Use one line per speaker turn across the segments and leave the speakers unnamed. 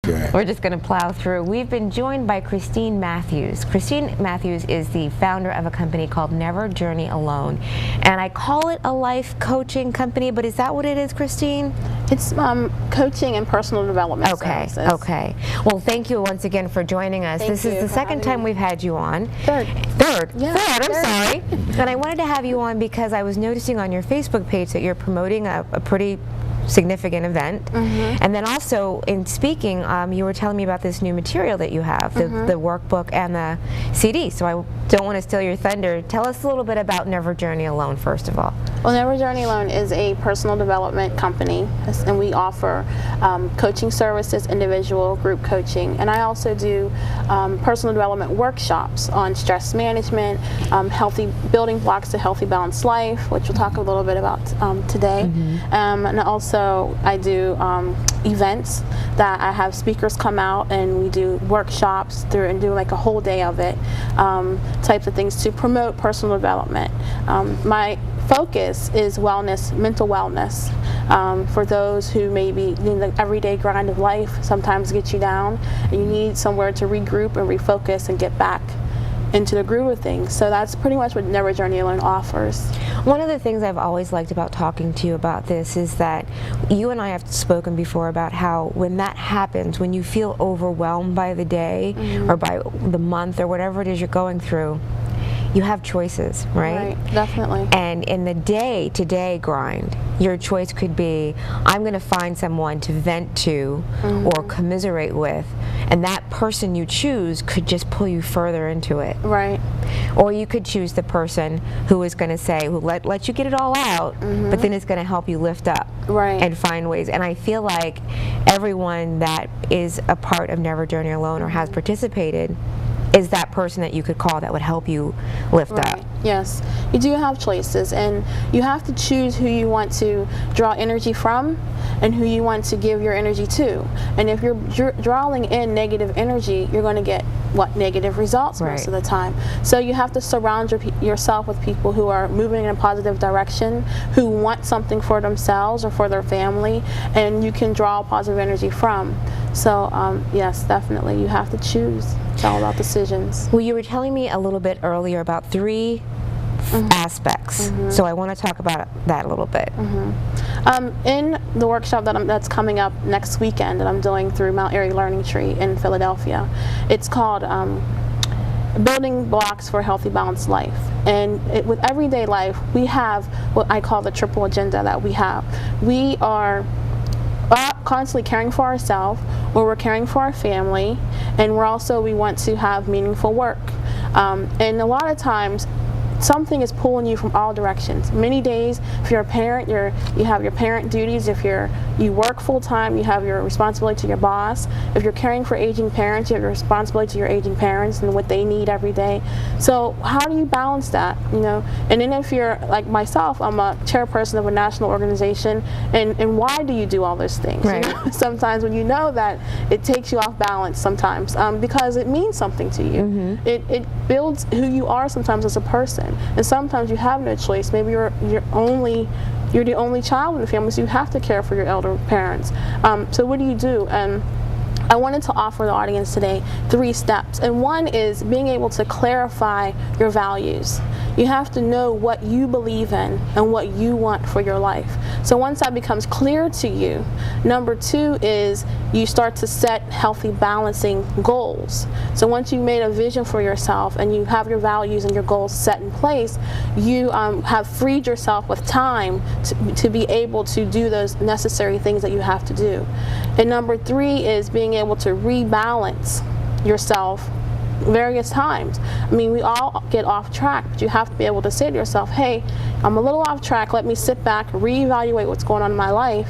Okay.
We're just going to plow through. We've been joined by Christine Matthews. Christine Matthews is the founder of a company called Neverjourneyalone, and I call it a life coaching company, but is that what it is, Christine?
It's coaching and personal development services.
Okay. Well, thank you once again for joining us. This is the second time we've had you on.
Third. Yeah,
I'm sorry. And I wanted to have you on because I was noticing on your Facebook page that you're promoting a pretty significant event, and then also in speaking you were telling me about this new material that you have, the workbook and the CD, so I don't want to steal your thunder. Tell us a little bit about Neverjourneyalone first of all.
Well, Neverjourneyalone is a personal development company, and we offer coaching services, individual, group coaching, and I also do personal development workshops on stress management, healthy building blocks to healthy balanced life, which we'll talk a little bit about today, and also I do events that I have speakers come out and we do workshops through and do like a whole day of it, types of things to promote personal development. My focus is wellness, mental wellness, for those who maybe the everyday grind of life sometimes gets you down and you need somewhere to regroup and refocus and get back into the groove of things. So that's pretty much what Neverjourneyalone offers.
One of the things I've always liked about talking to you about this is that you and I have spoken before about how when that happens, when you feel overwhelmed by the day or by the month or whatever it is you're going through, you have choices, right?
Right, definitely.
And in the day-to-day grind, your choice could be, I'm going to find someone to vent to or commiserate with, and that person you choose could just pull you further into it.
Right.
Or you could choose the person who is going to say, who let you get it all out, but then it's going to help you lift up and find ways. And I feel like everyone that is a part of Neverjourneyalone or has participated is that person that you could call that would help you lift up.
Yes, you do have choices, and you have to choose who you want to draw energy from and who you want to give your energy to. And if you're drawing in negative energy, you're going to get negative results most of the time. So you have to surround yourself with people who are moving in a positive direction, who want something for themselves or for their family, and you can draw positive energy from. So yes, definitely, you have to choose. It's all about decisions.
Well, you were telling me a little bit earlier about three aspects, so I want to talk about that a little bit.
In the workshop that's coming up next weekend that I'm doing through Mount Airy Learning Tree in Philadelphia, it's called Building Blocks for a Healthy Balanced Life. And with everyday life, we have what I call the triple agenda that we have. We are constantly caring for ourselves, or we're caring for our family, and we want to have meaningful work. And a lot of times something is pulling you from all directions. Many days, if you're a parent, you have your parent duties. If you work full time, you have your responsibility to your boss. If you're caring for aging parents, you have your responsibility to your aging parents and what they need every day. So how do you balance that? And then if you're like myself, I'm a chairperson of a national organization, and why do you do all those things?
Right.
Sometimes when you know that it takes you off balance sometimes, because it means something to you. It builds who you are sometimes as a person. And sometimes you have no choice. Maybe you're the only child in the family, so you have to care for your elder parents. So what do you do? And I wanted to offer the audience today 3 steps. And one is being able to clarify your values. You have to know what you believe in and what you want for your life. So once that becomes clear to you, number 2 is you start to set healthy balancing goals. So once you've made a vision for yourself and you have your values and your goals set in place, you have freed yourself with time to be able to do those necessary things that you have to do. And number 3 is being able to rebalance yourself various times. I mean, we all get off track, but you have to be able to say to yourself, hey, I'm a little off track, let me sit back, reevaluate what's going on in my life,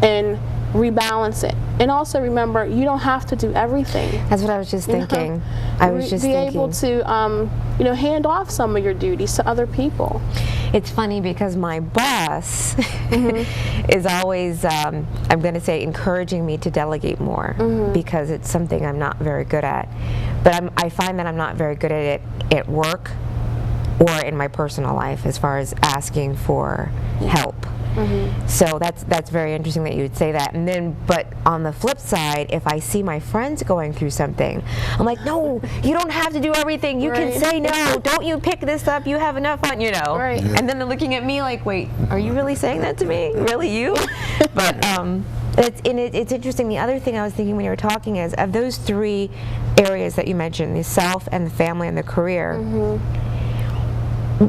and rebalance it. And also remember, you don't have to do everything.
That's what I was just thinking. I was just thinking.
Be able to, hand off some of your duties to other people.
It's funny because my boss is always, I'm going to say, encouraging me to delegate more because it's something I'm not very good at. But I find that I'm not very good at it at work or in my personal life as far as asking for help. So that's very interesting that you would say that. And then, but on the flip side, if I see my friends going through something, I'm like, no, you don't have to do everything. You can say no. Don't you pick this up? You have enough on, you know. And then they're looking at me like, wait, are you really saying that to me? Really, you? But it's interesting. The other thing I was thinking when you were talking is, of those three areas that you mentioned, the self and the family and the career,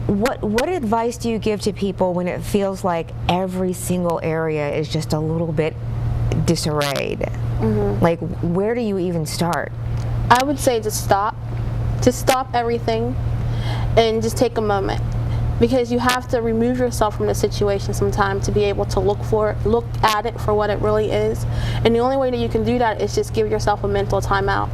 what advice do you give to people when it feels like every single area is just a little bit disarrayed? Like, where do you even start?
I would say just stop everything and just take a moment, because you have to remove yourself from the situation sometimes to be able to look at it for what it really is. And the only way that you can do that is just give yourself a mental timeout.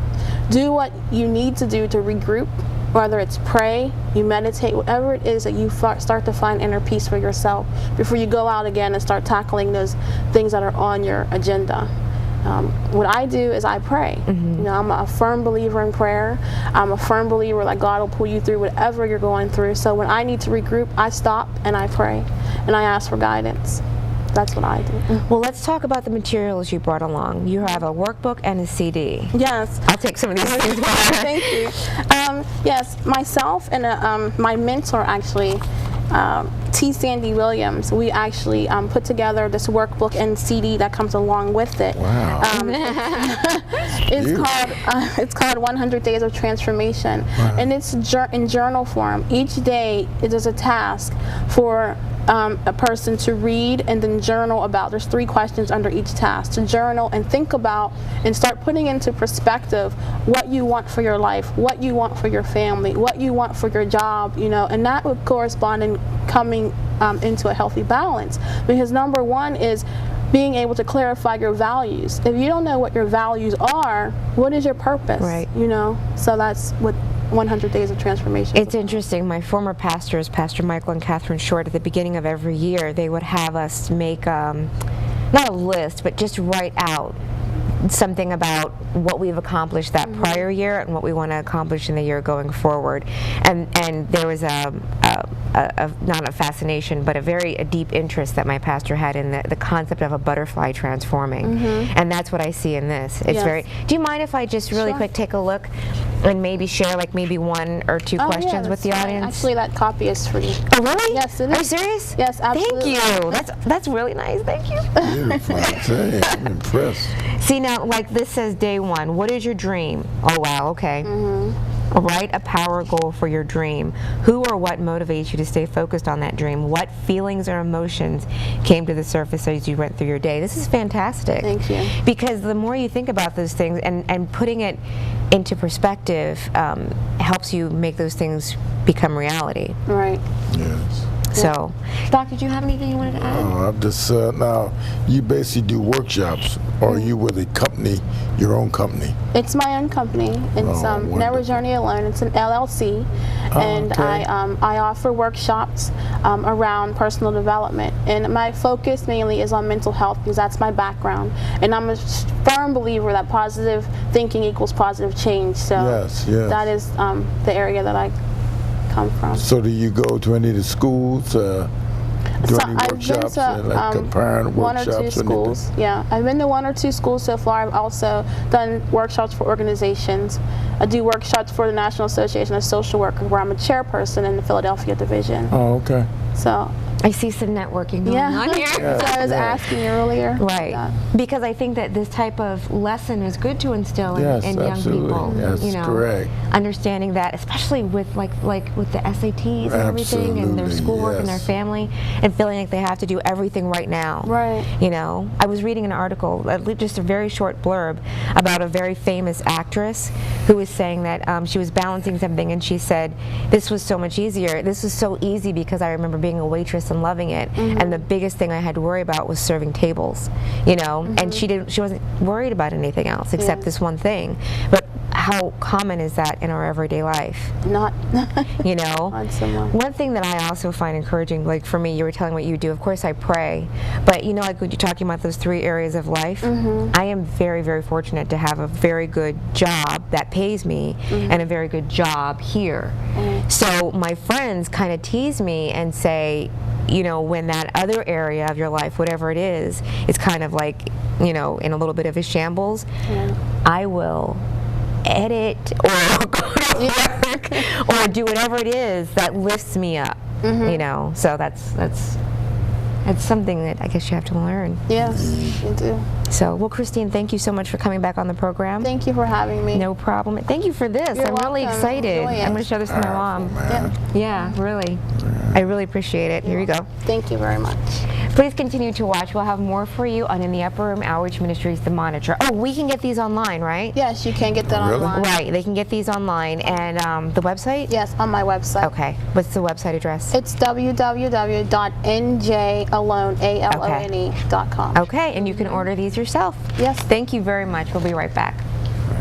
Do what you need to do to regroup, whether it's pray, you meditate, whatever it is that you start to find inner peace for yourself before you go out again and start tackling those things that are on your agenda. What I do is I pray. You know, I'm a firm believer in prayer. I'm a firm believer that God will pull you through whatever you're going through. So when I need to regroup, I stop and I pray and I ask for guidance. That's what I do.
Well, let's talk about the materials you brought along. You have a workbook and a CD.
Yes.
I'll take some of these things.
Thank you. Yes, myself and my mentor, actually, T. Sandy Williams, we actually put together this workbook and CD that comes along with it.
Wow.
It's called 100 Days of Transformation, and it's in journal form. Each day it is a task for a person to read and then journal about. There's 3 questions under each task to journal and think about and start putting into perspective what you want for your life, what you want for your family, what you want for your job, you know, and that would correspond in coming into a healthy balance. Because number 1 is being able to clarify your values. If you don't know what your values are, what is your purpose?
Right.
You know, so that's what 100 Days of Transformation.
It's interesting. My former pastors, Pastor Michael and Catherine Short, at the beginning of every year, they would have us make not a list, but just write out something about what we've accomplished that prior year and what we want to accomplish in the year going forward. And there was not a fascination, but a deep interest that my pastor had in the concept of a butterfly transforming. And that's what I see in this. It's very. Do you mind if I just really quick take a look and maybe share like maybe 1 or 2 questions with the audience?
Actually, that copy is for you.
Oh, really?
Yes, it is.
Are you serious?
Yes, absolutely.
Thank you. That's really nice. Thank you.
Beautiful. I tell you, I'm impressed.
See, now, like this says day 1. What is your dream? Oh, wow. Okay. Write a power goal for your dream. Who or what motivates you to stay focused on that dream? What feelings or emotions came to the surface as you went through your day? This is fantastic.
Thank you.
Because the more you think about those things and putting it into perspective helps you make those things become reality.
Right.
Yes.
So, Doc, did you have anything you wanted to add?
I'm just now. You basically do workshops, or are you with a company, your own company?
It's my own company. It's Neverjourneyalone. It's an LLC, and I offer workshops around personal development. And my focus mainly is on mental health because that's my background. And I'm a firm believer that positive thinking equals positive change. So that is the area that I come from.
So do you go to any of the schools? Do any workshops, like comparing
1 or 2
workshops?
schools. Yeah, I've been to 1 or 2 schools so far. I've also done workshops for organizations. I do workshops for the National Association of Social Workers, where I'm a chairperson in the Philadelphia division.
Oh, okay.
So
I see some networking going on here.
So I was asking you earlier.
Right. Because I think that this type of lesson is good to instill in young people.
Yes,
you know,
correct.
Understanding that, especially with like with the SATs and everything, and their schoolwork and their family, and feeling like they have to do everything right now.
Right.
You know, I was reading an article, just a very short blurb, about a very famous actress who was saying that she was balancing something, and she said, "This was so much easier. This was so easy because I remember being a waitress and loving it, and the biggest thing I had to worry about was serving tables, you know." And she wasn't worried about anything else except this one thing. But how common is that in our everyday life?
Not.
You know?
Not so much.
One thing that I also find encouraging, like for me, you were telling what you do. Of course I pray, but you know, like when you're talking about those 3 areas of life, I am very, very fortunate to have a very good job that pays me and a very good job here. So my friends kind of tease me and say, you know, when that other area of your life, whatever it is kind of like, you know, in a little bit of a shambles, I will edit or go to work or do whatever it is that lifts me up, you know. So that's something that I guess you have to learn.
Yes, you do.
So, well, Christine, thank you so much for coming back on the program.
Thank you for having me.
No problem. Thank you for this.
You're
I'm really
welcome.
excited.
Enjoy it.
I'm going to show this to my mom. Yeah, really. I really appreciate it. Here you go.
Thank you very much.
Please continue to watch. We'll have more for you on In the Upper Room Outreach Ministries, The Monitor. Oh, we can get these online, right?
Yes, you can get that
Really?
online.
Right, they can get these online. And the website?
Yes, on my website.
Okay. What's the website address?
It's www.njalone.com.
Okay, and you can order these yourself.
Yes.
Thank you very much. We'll be right back.